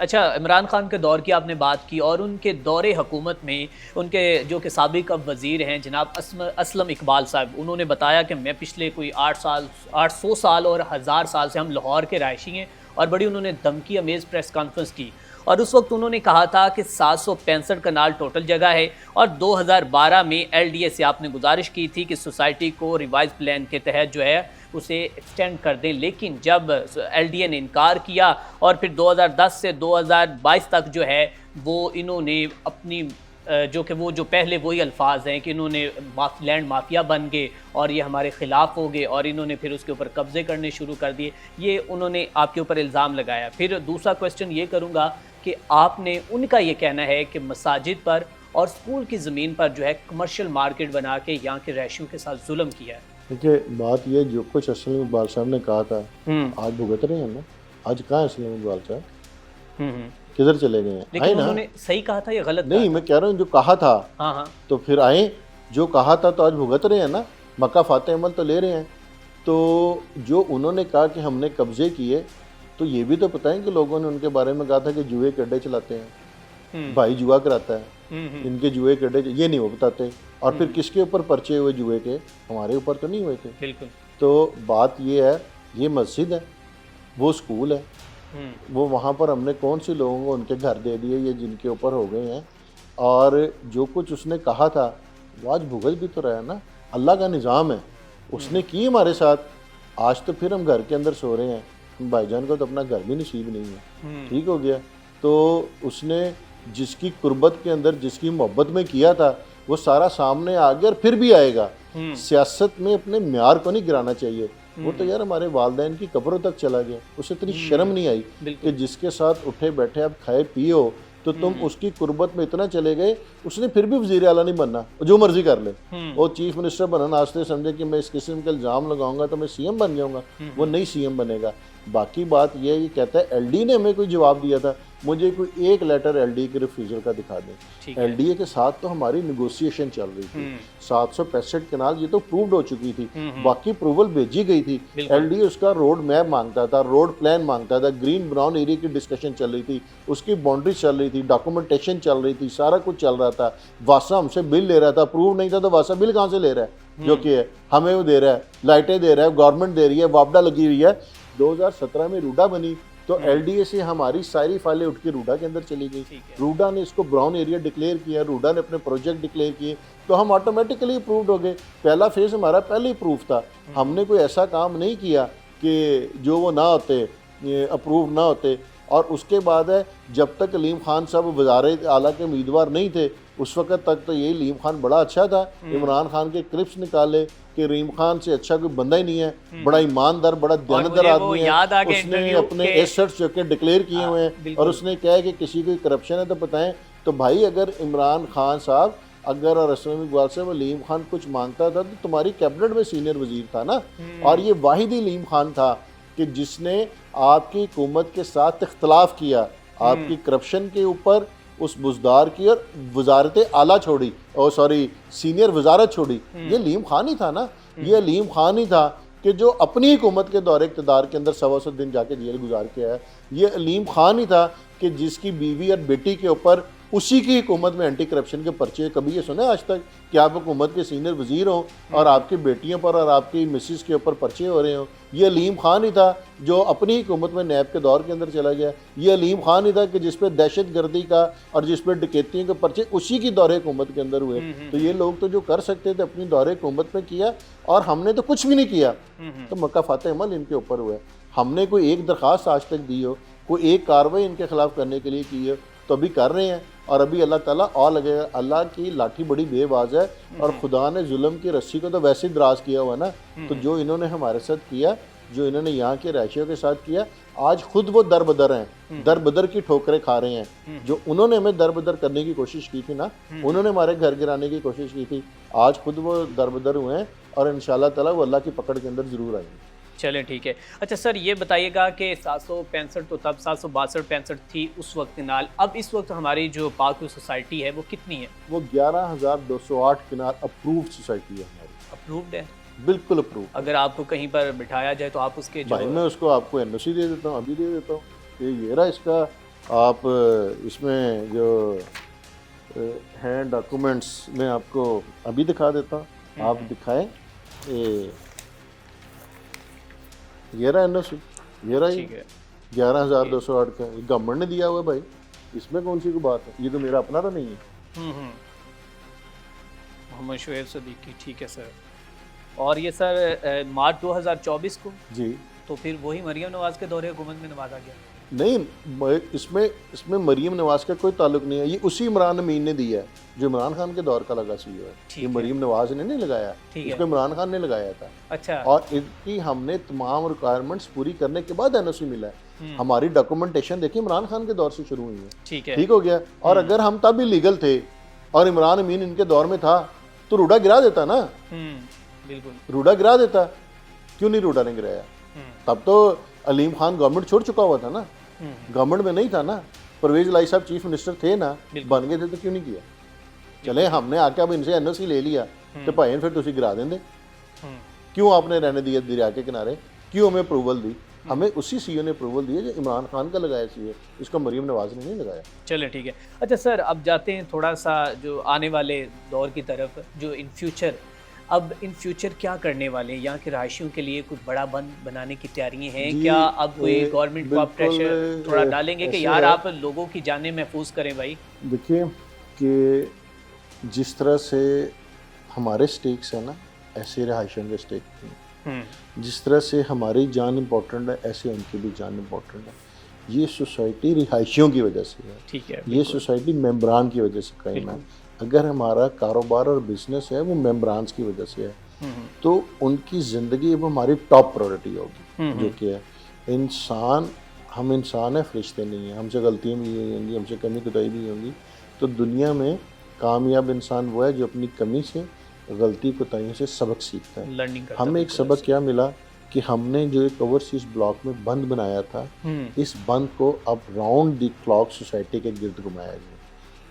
अच्छा, इमरान खान के दौर की आपने बात की और उनके दौरे हुकूमत में उनके जो कि साबिक अब वज़ीर हैं जनाब असलम इकबाल साहब, उन्होंने बताया कि मैं पिछले कोई 800 साल और हज़ार साल से हम लाहौर के रहायशी हैं। और बड़ी उन्होंने धमकी अमेज़ प्रेस कॉन्फ्रेंस की और उस वक्त उन्होंने कहा था कि 765 कनाल टोटल जगह है और 2012 में एलडीए से आपने गुजारिश की थी कि सोसाइटी को रिवाइज प्लान के तहत जो है उसे एक्सटेंड कर दें, लेकिन जब एलडीए ने इनकार किया और फिर 2010 से 2022 तक जो है वो इन्होंने अपनी जो कि वो जो पहले वही अल्फाज हैं कि इन्होंने लैंड माफिया बन गए और ये हमारे ख़िलाफ़ हो गए और इन्होंने फिर उसके ऊपर कब्ज़े करने शुरू कर दिए। ये उन्होंने आपके ऊपर इल्ज़ाम लगाया। फिर दूसरा क्वेश्चन ये करूँगा कि आपने उनका ये कहना है कि मसाजिद पर और स्कूल की ज़मीन पर जो है कमर्शियल मार्केट बना के यहाँ के रहायशियों के साथ जुल्म किया है। देखिए, बात यह जो कुछ असलम इकबाल साहब ने कहा था आज भुगत रहे हैं ना। आज कहाँ है असलम इकबाल साहब? किधर चले गए हैं? लेकिन उन्होंने सही कहा था या गलत? नहीं, मैं कह रहा हूँ जो कहा था। हाँ हाँ, तो फिर आए, जो कहा था तो आज भुगत रहे हैं ना। मक्का फाते अमल तो ले रहे हैं। तो जो उन्होंने कहा कि हमने कब्जे किए, तो ये भी तो पता है कि लोगों ने उनके बारे में कहा था कि जुए के अड्डे चलाते हैं, भाई जुआ कराता है, इनके जुए के अड्डे, ये नहीं वो बताते। और फिर किसके ऊपर पर्चे हुए जुए के? हमारे ऊपर तो नहीं हुए थे। बिल्कुल। तो बात ये है, ये मस्जिद है, वो स्कूल है, वो वहाँ पर हमने कौन से लोगों को उनके घर दे दिए ये जिनके ऊपर हो गए हैं। और जो कुछ उसने कहा था वो आज भुगत भी तो रहा है ना। अल्लाह का निज़ाम है, उसने की हमारे साथ। आज तो फिर हम घर के अंदर सो रहे हैं। भाईजान को तो अपना घर भी नसीब नहीं है, ठीक हो गया। तो उसने जिसकी कुर्बत के अंदर, जिसकी मोहब्बत में किया था, वो सारा सामने आ गया और फिर भी आएगा। सियासत में अपने म्यार को नहीं गिराना चाहिए। वो तो यार हमारे वालदैन की कब्रों तक चला गया, उसे इतनी शर्म नहीं आई कि जिसके साथ उठे बैठे आप खाए पिए हो तो तुम उसकी कुर्बत में इतना चले गए। उसने फिर भी वज़ीर आला नहीं बनना, जो मर्जी कर ले। वो चीफ मिनिस्टर बनना आज से समझे कि मैं इस किस्म का इल्ज़ाम लगाऊंगा तो मैं सीएम बन जाऊंगा, वो नहीं सीएम बनेगा। बाकी बात यह है, ये कहता है एलडी ने हमें कोई जवाब दिया था, मुझे कोई एक लेटर एलडी के रिफ्यूज़ल का दिखा दें। एलडीए के साथ तो हमारी निगोशिएशन चल रही थी। 765 कनाल ये तो प्रूव्ड हो चुकी थी, बाकी अप्रूवल भेजी गई थी। एलडीए उसका रोड मैप मांगता था, रोड प्लान मांगता था, ग्रीन ब्राउन एरिया की डिस्कशन चल रही थी, उसकी बाउंड्री चल रही थी, डॉक्यूमेंटेशन चल रही थी, सारा कुछ चल रहा था। वासा हमसे बिल ले रहा था, अप्रूव नहीं था तो वासा बिल कहाँ से ले रहा है? जो कि है हमें वो दे रहा है, लाइटें दे रहा है, गवर्नमेंट दे रही है, वापडा लगी हुई है। 2017 में रूडा बनी तो एलडीए से हमारी सारी फाइलें उठ के रूडा के अंदर चली गई। रूडा ने इसको ब्राउन एरिया डिक्लेयर किया, रूडा ने अपने प्रोजेक्ट डिक्लेयर किए, तो हम ऑटोमेटिकली अप्रूव्ड हो गए। पहला फेज हमारा पहले ही प्रूफ था। हमने कोई ऐसा काम नहीं किया कि जो वो ना होते, अप्रूव ना होते। और उसके बाद है, जब तक अलीम खान साहब वज़ारत आला के उम्मीदवार नहीं थे उस वक़्त तक तो ये अलीम खान बड़ा अच्छा था। इमरान खान के क्लिप्स निकाले कि अलीम खान से अच्छा कोई बंदा ही नहीं है, बड़ा ईमानदार, बड़ा दयानतदार आदमी है। उसने अपने एसेट्स जो कि डिक्लेयर किए हुए हैं और उसने कहा है कि किसी को करप्शन है तो बताएं। तो भाई अगर इमरान खान साहब अगर और असलम इकबाल साहब अलीम खान कुछ मांगता था तो तुम्हारी कैबिनेट में सीनियर वजीर था ना। और ये वाहिद ही अलीम खान था कि जिसने आपकी हुकूमत के साथ इख्तलाफ किया, आपकी करप्शन के ऊपर उस बुजदार की और वजारत आला छोड़ी, और सॉरी सीनियर वजारत छोड़ी। ये अलीम खान ही था ना। ये अलीम खान ही था कि जो अपनी हुकूमत के दौरे इक़्तिदार के अंदर 125 दिन जाके जेल गुजार के आया। ये अलीम खान ही था कि जिसकी बीवी और बेटी के ऊपर उसी की हुकूमत में एंटी करप्शन के पर्चे। कभी ये सुने आज तक कि आप हुकूमत के सीनियर वजीर हों और आपकी बेटियों पर और आपकी मिसिस के ऊपर पर्चे हो रहे हों? ये अलीम खान ही था जो अपनी हुकूमत में नैब के दौर के अंदर चला गया। ये अलीम खान ही था कि जिस पे दहशत गर्दी का और जिस पे डकैतियों के पर्चे उसी की दौरे हुकूमत के अंदर हुए। तो ये लोग तो जो कर सकते थे अपनी दौरे हुकूमत में किया, और हमने तो कुछ भी नहीं किया। तो मक्का फाते अमल इनके ऊपर हुआ। हमने कोई एक दरख्वास्त आज तक दी हो, कोई एक कार्रवाई इनके खिलाफ करने के लिए की हो, तो अभी कर रहे हैं। और अभी अल्लाह ताला और लगेगा। अल्लाह की लाठी बड़ी बेबाज है और खुदा ने जुल्म की रस्सी को तो वैसे ही दराज किया हुआ ना। तो जो इन्होंने हमारे साथ किया, जो इन्होंने यहाँ के रहायशियों के साथ किया, आज खुद वो दर बदर हैं, दर बदर की ठोकरें खा रहे हैं। जो उन्होंने हमें दर बदर करने की कोशिश की थी ना, उन्होंने हमारे घर गिराने की कोशिश की थी, आज खुद वो दर बदर हुए हैं और इंशाल्लाह ताला वो अल्लाह की पकड़ के अंदर ज़रूर आएंगे। चलें ठीक है। अच्छा सर, ये बताइएगा कि 765 तो तब 762-65 थी उस वक्त कनाल, अब इस वक्त हमारी जो पाक सोसाइटी है वो कितनी है? वो 11,208 कनाल अप्रूव्ड सोसाइटी है हमारी। अप्रूव्ड है? बिल्कुल अप्रूव। अगर आपको कहीं पर बिठाया जाए तो आप उसके भाई मैं उसको आपको एनओसी दे देता हूँ, अभी दे देता हूँ कि ये रहा इसका आप इसमें जो हैं डॉक्यूमेंट्स मैं आपको अभी दिखा देता हूँ, आप दिखाएं। ये रहा एनओसी, ये रहा ठीक है। 11,208 का, ये गवर्नमेंट ने दिया हुआ है भाई, इसमें कौन सी कोई बात है, ये तो मेरा अपना तो नहीं है। मोहम्मद शुएब सदीकी, ठीक है सर। और ये सर मार्च 2024 को जी तो फिर वही मरियम नवाज के दौरे हुकूमत में नवाजा गया। नहीं, इसमें मरीम नवाज का कोई ताल्लुक नहीं है, ये उसी इमरान अमीन ने दिया है जो इमरान खान के दौर का लगा सी है। ये मरीम नवाज ने नहीं लगाया, इसको इमरान खान ने लगाया था। अच्छा। और इनकी हमने तमाम रिक्वायरमेंट्स पूरी करने के बाद एनओसी मिला है। हमारी डॉक्यूमेंटेशन देखिए इमरान खान के दौर से शुरू हुई है। ठीक हो गया। और अगर हम तब भी लीगल थे और इमरान अमीन इनके दौर में था तो रूडा गिरा देता ना। बिल्कुल रूडा गिरा देता, क्यों नहीं रूडा ने गिराया? तब तो अलीम खान गवर्नमेंट छोड़ चुका हुआ था ना, गवर्नमेंट में नहीं था ना, परवेज लाई साहब चीफ मिनिस्टर थे ना, बन गए थे तो क्यों नहीं किया? चले हमने आके अब इनसे एनओसी ले लिया तो भाई फिर तुसी गिरा देंगे, क्यों आपने रहने दिया दरिया के किनारे, क्यों हमें अप्रूवल दी? हमें उसी सीओ ने अप्रूवल दिया जो इमरान खान का लगाया सीओ, इसको मरीम नवाज ने नहीं लगाया। चले ठीक है। अच्छा सर, अब जाते हैं थोड़ा सा जो आने वाले दौर की तरफ, जो इन फ्यूचर, अब इन फ्यूचर क्या करने वाले हैं? यहाँ के रहायशियों के लिए कुछ बड़ा बंद बनाने की तैयारियां हैं क्या? अब कोई गवर्नमेंट को आप प्रेशर थोड़ा डालेंगे कि यार आप लोगों की जानें महफूज करें भाई? देखिए कि जिस तरह से हमारे स्टेक्स है ना, ऐसे रहायशियों के स्टेक हैं। जिस तरह से हमारी जान इम्पोर्टेंट है ऐसे उनकी भी जान इम्पोर्टेंट है। ये सोसाइटी रिहायशियों की वजह से है, ठीक है। ये सोसाइटी मेम्बरान की वजह से कायम है। अगर हमारा कारोबार और बिजनेस है वो मेम्बरान्स की वजह से है तो उनकी ज़िंदगी अब हमारी टॉप प्रायोरिटी होगी। जो कि है इंसान, हम इंसान है, फरिश्ते नहीं है, हमसे गलतियाँ भी होंगी, हमसे कमी कुताही भी होंगी। तो दुनिया में कामयाब इंसान वो है जो अपनी कमी से, गलती कोताहियों से सबक सीखता है। लर्निंग करता है। हमें एक सबक क्या मिला कि हमने जो एक ओवरसीज ब्लॉक में बंद बनाया था, इस बंद को अब राउंड द क्लॉक सोसाइटी के गिर्द घुमाया गया।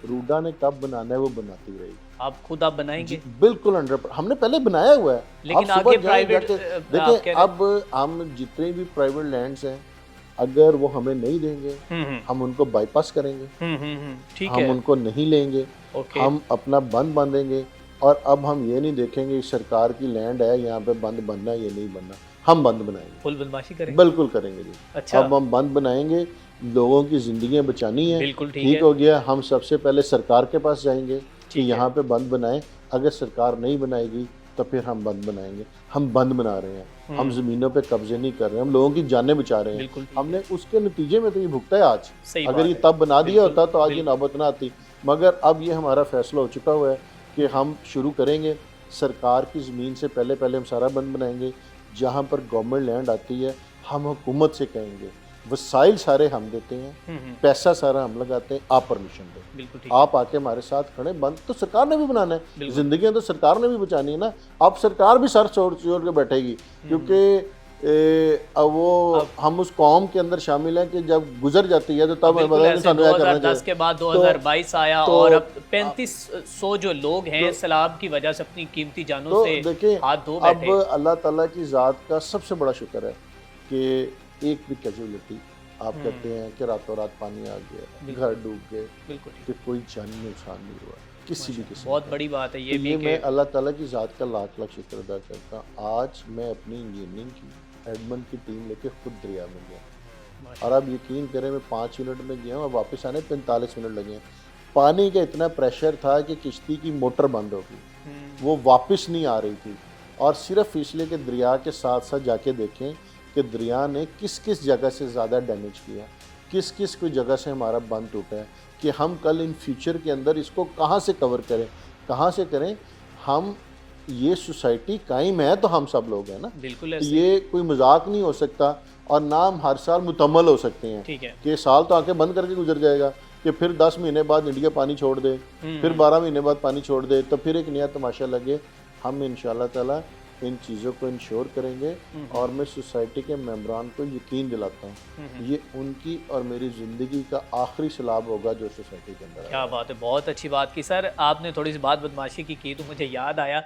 रूडा ने कब बनाना है वो बनाती रही। आप खुद आप बनाएंगे? बिल्कुल 100%। हमने पहले बनाया हुआ है, लेकिन आगे प्राइवेट देखिए अब हम जितने भी प्राइवेट लैंड्स हैं अगर वो हमें नहीं देंगे हम उनको बाईपास करेंगे, ठीक हम है, उनको नहीं लेंगे, हम अपना बंद बांधेंगे। और अब हम ये नहीं देखेंगे सरकार की लैंड है यहाँ पे बंद बनना है ये नहीं बनना, हम बंद बनाएंगे, फुल बदमाशी करेंगे। बिल्कुल करेंगे जी। अच्छा। अब हम बंद बनाएंगे, लोगों की जिंदगियां बचानी है। बिल्कुल ठीक हो गया। हम सबसे पहले सरकार के पास जाएंगे कि यहाँ पे बंद बनाएं, अगर सरकार नहीं बनाएगी तो फिर हम बंद बनाएंगे। हम बंद बना रहे हैं, हम जमीनों पे कब्जे नहीं कर रहे, हम लोगों की जानें बचा रहे हैं। हमने उसके नतीजे में तो ये भुगता है आज। अगर ये तब बना दिया होता तो आज ये नौबत ना आती। मगर अब ये हमारा फैसला हो चुका हुआ है कि हम शुरू करेंगे, सरकार की ज़मीन से पहले पहले हम सारा बंद बनाएंगे। जहाँ पर गवर्नमेंट लैंड आती है हम हुकूमत से कहेंगे वसाइल सारे हम देते हैं, पैसा सारा हम लगाते हैं, आप परमिशन दें, आप आके हमारे साथ खड़े। बंद तो सरकार ने भी बनाना है, जिंदगी तो सरकार ने भी बचानी है ना। अब सरकार भी सर छोड़ के बैठेगी क्योंकि अब वो हम उस कौम के अंदर शामिल हैं कि जब गुजर जाती है तो तब 2010 के बाद 2022 आया और अब 3500 जो लोग हैं सैलाब की वजह से अपनी कीमती जानों से हाथ धो बैठे। अब अल्लाह ताला की ज़ात का सबसे बड़ा शुक्र है कि एक भी कैजुअलिटी आप कहते हैं कि रातों रात पानी आ गया, घर डूब गए, कि कोई जानी नुकसान नहीं हुआ किसी भी किस्म। बहुत बड़ी बात है ये मैं अल्लाह ताला की ज़ात का लाख लाख शुक्र अदा करता हूँ। आज मैं अपनी इंजीनियरिंग की एडमंड की टीम लेके खुद दरिया में गया और अब यकीन करें मैं 5 मिनट में गया हूँ, अब वापस आने 45 मिनट लगे हैं। पानी का इतना प्रेशर था कि किश्ती की मोटर बंद हो गई, वो वापस नहीं आ रही थी। और सिर्फ इसलिए कि दरिया के साथ साथ जाके देखें कि दरिया ने किस किस जगह से ज़्यादा डैमेज किया, किस किस कोई जगह से हमारा बंद टूटा है, कि हम कल इन फ्यूचर के अंदर इसको कहाँ से कवर करें, कहाँ से करें। हम ये सोसाइटी कायम है तो हम सब लोग हैं ना, बिल्कुल ये कोई मजाक नहीं हो सकता। और ना हम हर साल मुतम्मल हो सकते हैं, ठीक है, कि साल तो आके बंद करके गुजर जाएगा कि फिर 10 महीने बाद इंडिया पानी छोड़ दे, फिर 12 महीने बाद पानी छोड़ दे, तो फिर एक नया तमाशा लगे। हम इंशाल्लाह ताला इन चीज़ों को इंश्योर करेंगे और मैं सोसाइटी के मेंबरान को यकीन दिलाता हूँ ये उनकी और मेरी ज़िंदगी का आखिरी सैलाब होगा जो सोसाइटी के अंदर। क्या बात है, बहुत अच्छी बात की सर आपने। थोड़ी सी बात बदमाशी की तो मुझे याद आया